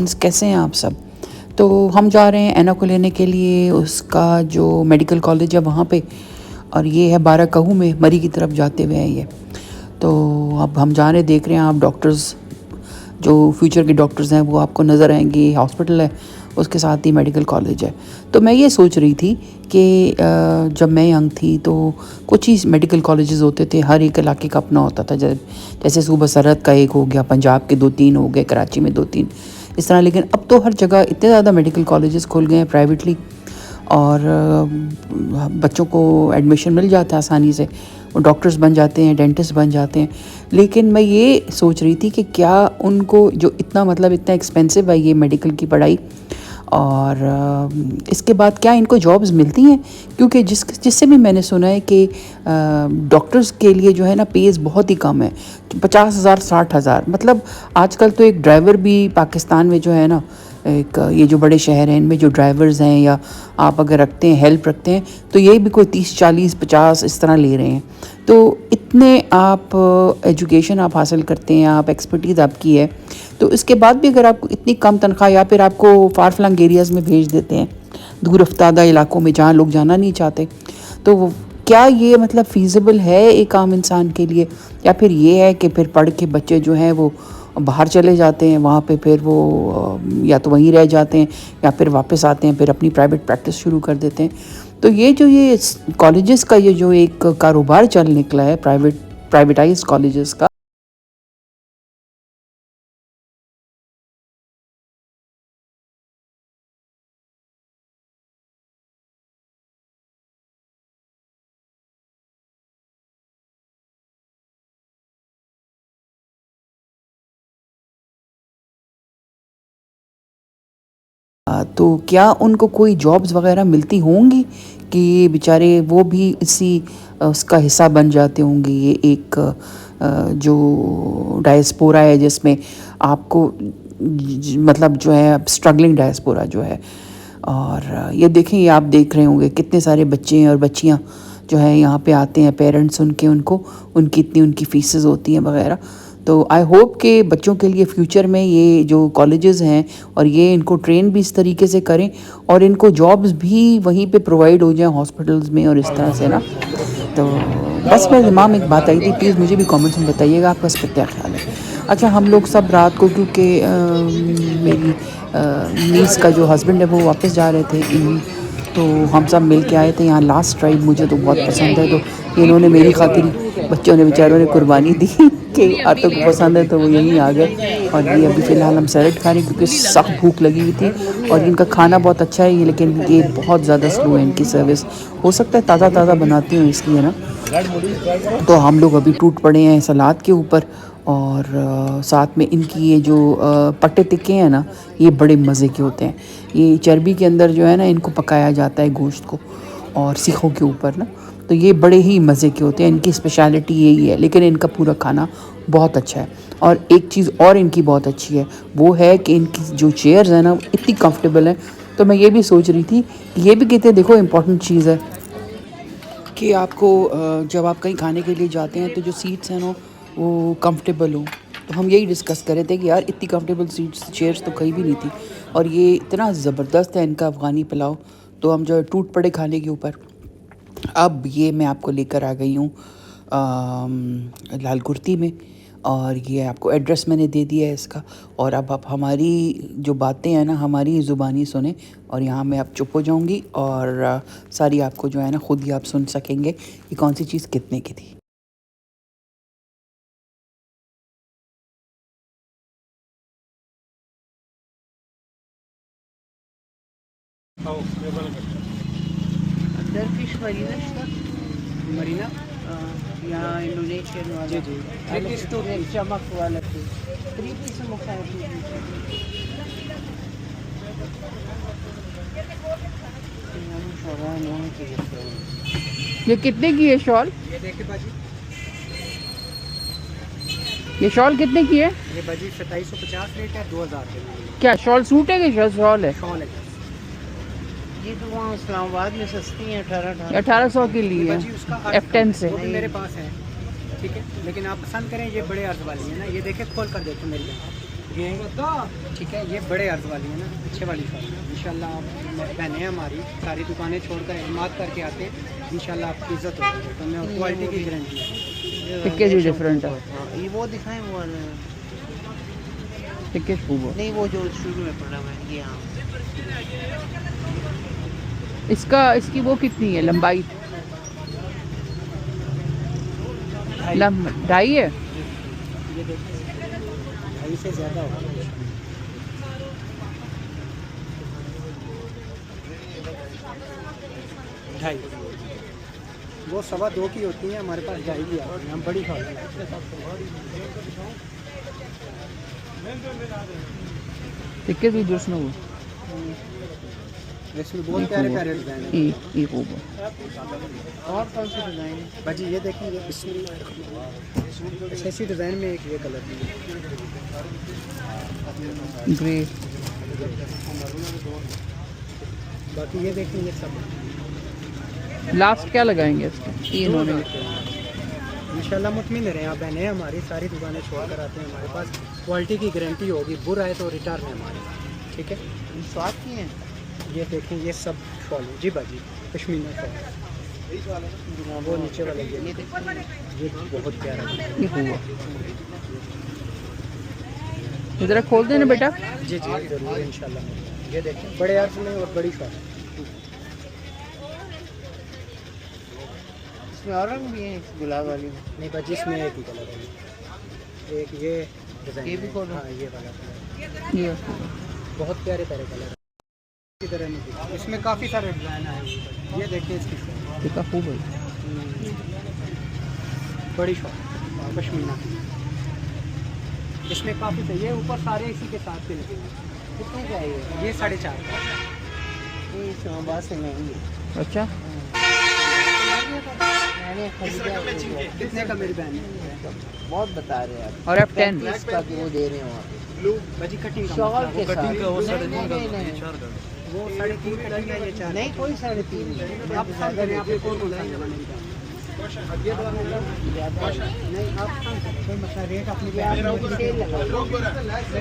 Friends, कैसे हैं आप सब। तो हम जा रहे हैं ऐना को लेने के लिए, उसका जो मेडिकल कॉलेज है वहाँ पे, और ये है 12 कहू में, मरी की तरफ जाते हुए है ये। तो अब हम जा रहे देख रहे हैं आप, डॉक्टर्स जो फ्यूचर के डॉक्टर्स हैं वो आपको नज़र आएंगे। हॉस्पिटल है, उसके साथ ही मेडिकल कॉलेज है। तो मैं ये सोच रही थी कि जब मैं यंग थी तो कुछ ही मेडिकल कॉलेजेस होते थे, हर एक इलाके का अपना होता था। जैसे सूबा सरहद का एक हो गया, पंजाब के 2-3 हो गए, कराची में 2-3, इस तरह। लेकिन अब तो हर जगह इतने ज़्यादा मेडिकल कॉलेजेस खुल गए हैं प्राइवेटली, और बच्चों को एडमिशन मिल जाता है आसानी से, वो डॉक्टर्स बन जाते हैं, डेंटिस्ट बन जाते हैं। लेकिन मैं ये सोच रही थी कि क्या उनको जो इतना एक्सपेंसिव है ये मेडिकल की पढ़ाई, और इसके बाद क्या इनको जॉब्स मिलती हैं। क्योंकि जिससे भी मैंने सुना है कि डॉक्टर्स के लिए जो है ना पेज बहुत ही कम है, 50,000 60,000। मतलब आजकल तो एक ड्राइवर भी पाकिस्तान में जो है ना, एक ये जो बड़े शहर हैं इनमें जो ड्राइवर्स हैं, या आप अगर रखते हैं, हेल्प रखते हैं, तो ये भी कोई 30-40-50 इस तरह ले रहे हैं। तो इतने आप एजुकेशन आप हासिल करते हैं, आप एक्सपर्टीज़ आपकी है, तो इसके बाद भी अगर आपको इतनी कम तनख्वाह, या फिर आपको फार फ्लंग एरियाज़ में भेज देते हैं, दूर अफ्तादा इलाकों में जहाँ लोग जाना नहीं चाहते, तो क्या ये मतलब फ़ीज़िबल है एक आम इंसान के लिए, या फिर ये है कि फिर पढ़ के बच्चे जो हैं वो बाहर चले जाते हैं, वहाँ पे फिर वो या तो वहीं रह जाते हैं या फिर वापस आते हैं, फिर अपनी प्राइवेट प्रैक्टिस शुरू कर देते हैं। तो ये कॉलेजेस का ये जो एक कारोबार चल निकला है, प्राइवेटाइज्ड कॉलेजेस का, तो क्या उनको कोई जॉब्स वगैरह मिलती होंगी कि बेचारे वो भी इसी उसका हिस्सा बन जाते होंगे। ये एक जो डायस्पोरा है जिसमें आपको मतलब जो है स्ट्रगलिंग डायस्पोरा जो है, और ये देखें, ये आप देख रहे होंगे कितने सारे बच्चे और बच्चियां जो है यहाँ पे आते हैं, पेरेंट्स उनकी इतनी उनकी फीसेस होती हैं वगैरह। तो आई होप कि बच्चों के लिए फ्यूचर में ये जो कॉलेजेस हैं और ये इनको ट्रेन भी इस तरीके से करें, और इनको जॉब्स भी वहीं पे प्रोवाइड हो जाएं हॉस्पिटल्स में और इस तरह से ना। तो बस मेरे दिमाग में एक बात आई थी, प्लीज़ मुझे भी कमेंट्स में बताइएगा आपका इस पर क्या ख्याल है। अच्छा, हम लोग सब रात को, क्योंकि मेरी नीस का जो हस्बैंड है वो वापस जा रहे थे, तो हम सब मिल के आए थे यहाँ। लास्ट ट्राइब मुझे तो बहुत पसंद है, तो इन्होंने मेरी खातिर, बच्चों ने बेचारों ने कुर्बानी दी कि आटो को पसंद है, तो वो यहीं आ गए। और ये अभी फ़िलहाल हम सैलड खा रहे हैं क्योंकि सख्त भूख लगी हुई थी, और इनका खाना बहुत अच्छा है ये, लेकिन ये बहुत ज़्यादा स्लो है इनकी सर्विस। हो सकता है ताज़ा ताज़ा बनाती हूँ इसलिए ना। तो हम लोग अभी टूट पड़े हैं सलाद के ऊपर, और साथ में इनकी ये जो पट्टे टिक्के हैं ना, ये बड़े मज़े के होते हैं। ये चर्बी के अंदर जो है ना इनको पकाया जाता है गोश्त को, और सीखों के ऊपर ना, तो ये बड़े ही मज़े के होते हैं। इनकी स्पेशलिटी यही है, लेकिन इनका पूरा खाना बहुत अच्छा है। और एक चीज़ और इनकी बहुत अच्छी है, वो है कि इनकी जो चेयर्स हैं ना इतनी कंफर्टेबल हैं। तो मैं ये भी सोच रही थी कि ये भी कहते हैं, देखो इम्पॉर्टेंट चीज़ है कि आपको जब आप कहीं खाने के लिए जाते हैं तो जो सीट्स हैं ना वो कंफर्टेबल हो। तो हम यही डिस्कस कर रहे थे कि यार इतनी कंफर्टेबल सीट्स चेयर्स तो कहीं भी नहीं थी, और ये इतना ज़बरदस्त है इनका अफ़गानी पुलाव। तो हम जो टूट पड़े खाने के ऊपर। अब ये मैं आपको लेकर आ गई हूँ लाल कुर्ती में, और ये आपको एड्रेस मैंने दे दिया है इसका। और अब आप हमारी जो बातें हैं ना हमारी ज़ुबानी सुने, और यहाँ मैं अब चुप हो जाऊँगी, और सारी आपको जो है ना ख़ुद ही आप सुन सकेंगे कि कौन सी चीज़ कितने की थी। टर्किश मरीना यहाँ इंडोनेशियन वाला जी जी चमक वाला ये कितने की है शॉल? ये देखिए बाजी, ये शॉल कितने की है? ये बाजी 2750 रेट है, 2000 के। क्या शॉल सूट है कि शॉल है? शॉल है। ये तो वहाँ इस्लामाबाद में सस्ती है, 1800 के लिए F10 से। वो भी मेरे पास है, ठीक है। लेकिन आप पसंद करें, ये बड़े अर्ज वाली है ना, ये देखे खोल कर देखो मेरे लिए। ठीक है, ये बड़े अर्ज वाली है ना, अच्छे वाली शॉल है। इंशाल्लाह आप बहनें हमारी सारी दुकानें छोड़कर हिम्मत करके आते हैं, इंशाल्लाह आपकी इज्जत होगी। तो मैं क्वालिटी की गारंटी है। टिक्के भी डिफरेंट है। हाँ, ये वो दिखाएं वो वाला। टिक्के खूब है। नहीं, वो जो शुरू में पड़ा हुआ है ये। हाँ, इसकी वो कितनी है लंबाई? 2.5 है। ये देखिए 2.5 से ज़्यादा होगा। 2.5 वो 2.25 की होती है, हमारे पास 2.5 की आती है। हम बड़ी खाते हैं। टिक्के भी जोश में वो इसमें बहुत प्यारे प्यारे डिज़ाइन है। ये खूब है। और कौन सी डिज़ाइन है भाजी? ये देखिए, ये ऐसी डिज़ाइन में एक ये कलर है ग्रे। बाकी ये देखिए, ये सब लास्ट क्या लगाएंगे इसके? ये इन्होंने इंशाल्लाह मुतमिन रहे। आप बहनें हमारी सारी दुकानें छोड़ कर आते हैं, हमारे पास क्वालिटी की गारंटी होगी। बुरा है तो रिटर्न है हमारे, ठीक है। स्वाद की हैं ये देखें, ये सब शॉल है जी बाजी, पश्मीना शॉल। वो नीचे वाला ये बहुत प्यारा है। ये खूब है। इधर खोल देना बेटा। जी जी जरूर इंशाल्लाह। ये देखें, बड़े अर्ज में और बड़ी शॉल है। इसमें और रंग भी है गुलाब वाली में? नहीं बाजी, इसमें एक ही कलर है। एक ये डिज़ाइन, ये भी खोलो। हाँ, ये वाला कलर, ये बहुत प्यारे प्यारे कलर की तरह में। इसमें काफ़ी सारे डिज़ाइन आए हैं। ये देखिए इसकी टिक्का खूब है। बड़ी शॉल पश्मीना की। इसमें काफ़ी सही है, ऊपर सारे इसी के साथ के लगे। कितने का है ये? 4.5 का। ये इस्लामाबाद से महंगी है। अच्छा, कितने का मेरी बहन? बहुत बता रहे हैं आप। और F10 का वो दे रहे हैं वहाँ पे बाजी कटिंग शॉल के साथ। वो 3.5 का लग गया, ये 4 नहीं, कोई 3.5 नहीं। आप ज़्यादा नहीं, आप एक और नहीं, आप कोई मसला रेट अपनी मेरी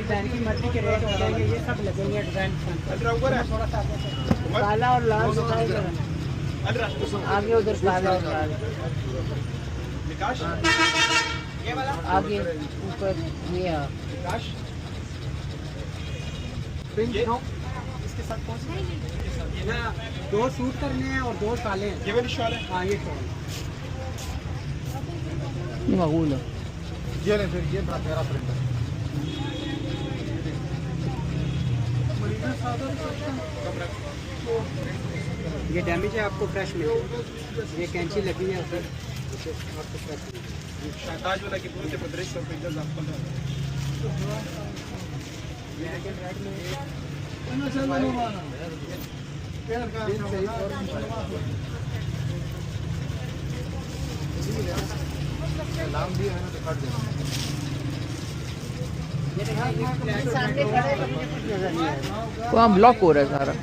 बहन की मर्जी के रेट हो जाएंगे। ये सब लगेंगे डिज़ाइन थोड़ा सा काला और लाल दिखाएगा आगे, उधर काला और लाल आगे ऊपर। ये इसके साथ कौन सा? 2 सूट करने हैं और 2 शालें हैं। ये वाली शाल है? हाँ, ये शाल ये मकबूल है। ये ले फिर, ये बड़ा प्यारा प्रिंट है। ये डैमेज है, आपको फ्रेश मिलेगा। ये कैंची लगी है फिर आपको फ्रेश शाताज वाला की पूरे 1500 रुपये जल्द आपको। नाम भी है ना, तो काट देना। वहाँ ब्लॉक हो रहा है सारा।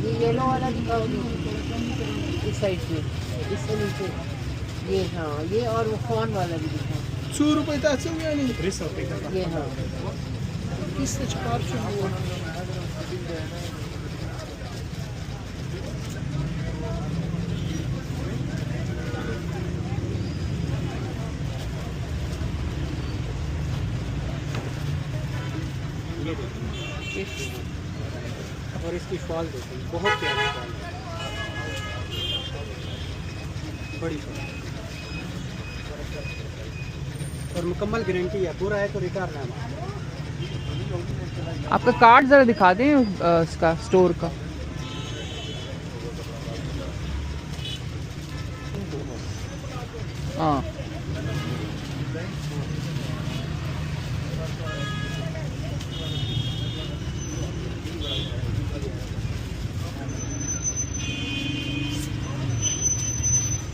ये येलो वाला दिखाओगी इस साइड से, इससे नीचे ये। हाँ, ये और वो फॉन वाला भी दिखाओ। 100 रुपये था यानी 300 रुपये का। ये हाँ, किससे चार और इसकी शॉल देखिए, बहुत प्यारी शॉल है, बड़ी शॉल और मुकम्मल गारंटी है। पूरा है तो रिटर्न है हमारा। आपका कार्ड ज़रा दिखा दें इसका स्टोर का। हाँ,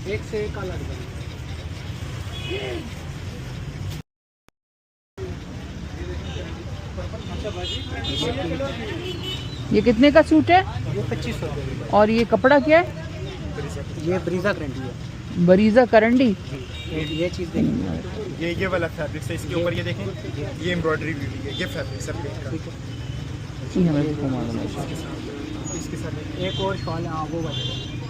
एक से एक अलग बने। ये कितने का सूट है? ये 2500 रुपये। और ये कपड़ा क्या है? ये ब्रीजा गारंटी है। बरीजा करंडी। ये चीज़ देखिए, ये वाला फैब्रिक है, इसके ऊपर ये देखें, ये एम्ब्रॉयडरी भी हुई है, ये फैब्रिक सब का। ठीक है। ये हमें तो मालूम है। इसके साथ एक और शॉल है, हाँ वो वाला।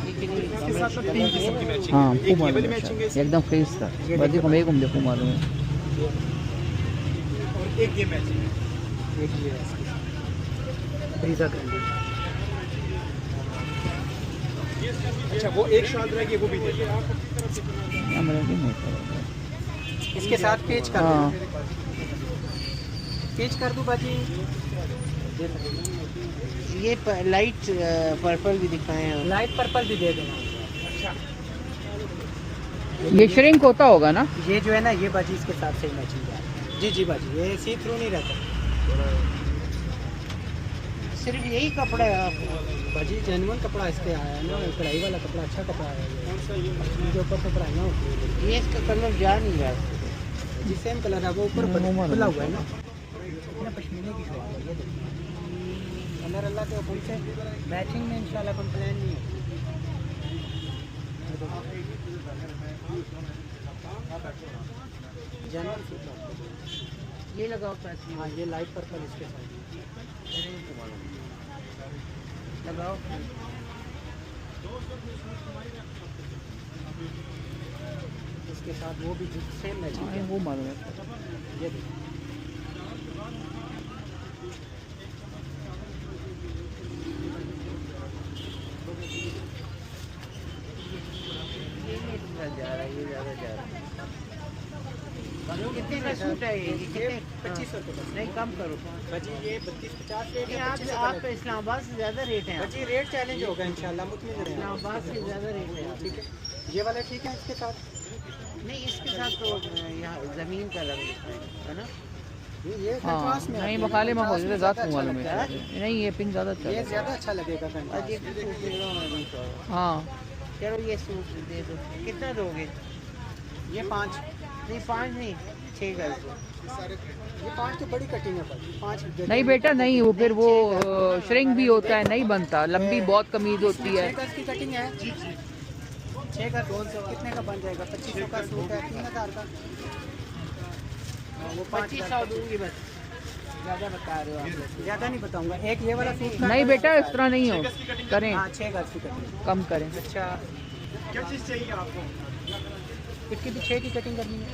इसके साथ तो 3 किस्म की मैचिंग हाँ है। खूब एक ये मालूम वाली है, मैचिंग है एकदम फेस था। बदी को मेरे को देखो मालूम है। और एक ये मैचिंग है। एक ये है इसकी, ब्रीजा करंडी। अच्छा वो एक शॉल रह गई, वो भी दे दो। इसके साथ पेच कर हाँ दूँ, पेच कर दूँ बाजी। ये लाइट पर्पल भी दिखाए हैं। लाइट पर्पल भी दे देना। ये श्रिंक होता होगा ना। ये जो है ना, ये बाजी इसके साथ से मैचिंग है। जी जी बाजी, ये सी थ्रू नहीं रहता। सिर्फ यही कपड़ा है आपको? बाजी जेन्युइन कपड़ा इसके आया है ना, कढ़ाई वाला कपड़ा, अच्छा कपड़ा है। इसके ऊपर तो कढ़ाइयाँ होती है। ये इसका कलर जा नहीं रहा है। जी सेम कलर है, वो ऊपर खुला हुआ है ना। पश्मीने की शॉल है, ये देखिए। कलर अल्लाह के हुक्म से मैचिंग में इंशाल्लाह कंप्लेन नहीं है। जेन्युइन सूट है। ये लगाओ पैसे। हाँ ये लाइट पर्पल इसके साथ लगाओ। इसके साथ वो भी सेम मैचिंग है। वो मालूम है। ये देखिए। ये नहीं जा रहा है, ये ज़्यादा जा रहा है। कितने का सूट है ये? कितने? 2500 रुपये बस। नहीं कम करो। बाजी ये 32-50 रेट है। आप 2500 आप इस्लामाबाद से ज़्यादा रेट है। बाजी रेट चैलेंज होगा इंशाल्लाह, मुतमिन रहें। इस्लामाबाद से ज़्यादा रेट है। ठीक है, ये वाला ठीक है इसके साथ। नहीं इसके साथ तो यहाँ ज़मीन का रंग है ना। ये हाँ कंट्रास्ट में नहीं आती है, मखाले में हो कंट्रास्ट में ज़्यादा अच्छा मालूम लगता है। नहीं ये पिंक ज़्यादा अच्छा ये लगता ज़्यादा अच्छा लगेगा और कंट्रास्ट। ये सूट दे रहा हूँ अभी तो। है। हाँ चलो ये सूट दे दो। कितना दोगे? ये 5, नहीं 5 नहीं 6 गज दो। ये 5 तो बड़ी कटिंग है भाई, 5 नहीं बेटा नहीं, वो फिर वो श्रिंक भी होता है, नहीं बनता, लंबी बहुत कमीज होती है। 6 गज की कटिंग है। 6 गज 200 कितने का बन जाएगा? 2500 का सूट है, 3000 का। वो 2500 दूंगी बस। ज़्यादा बता रहे हो आप लोग। ज़्यादा नहीं बताऊंगा। एक ये वाला सूट का नहीं बेटा इस तरह नहीं हो, करें हाँ 6 गज की कटिंग। कम करें। अच्छा क्या चीज़ चाहिए आपको? इसकी भी 6 की कटिंग करनी है।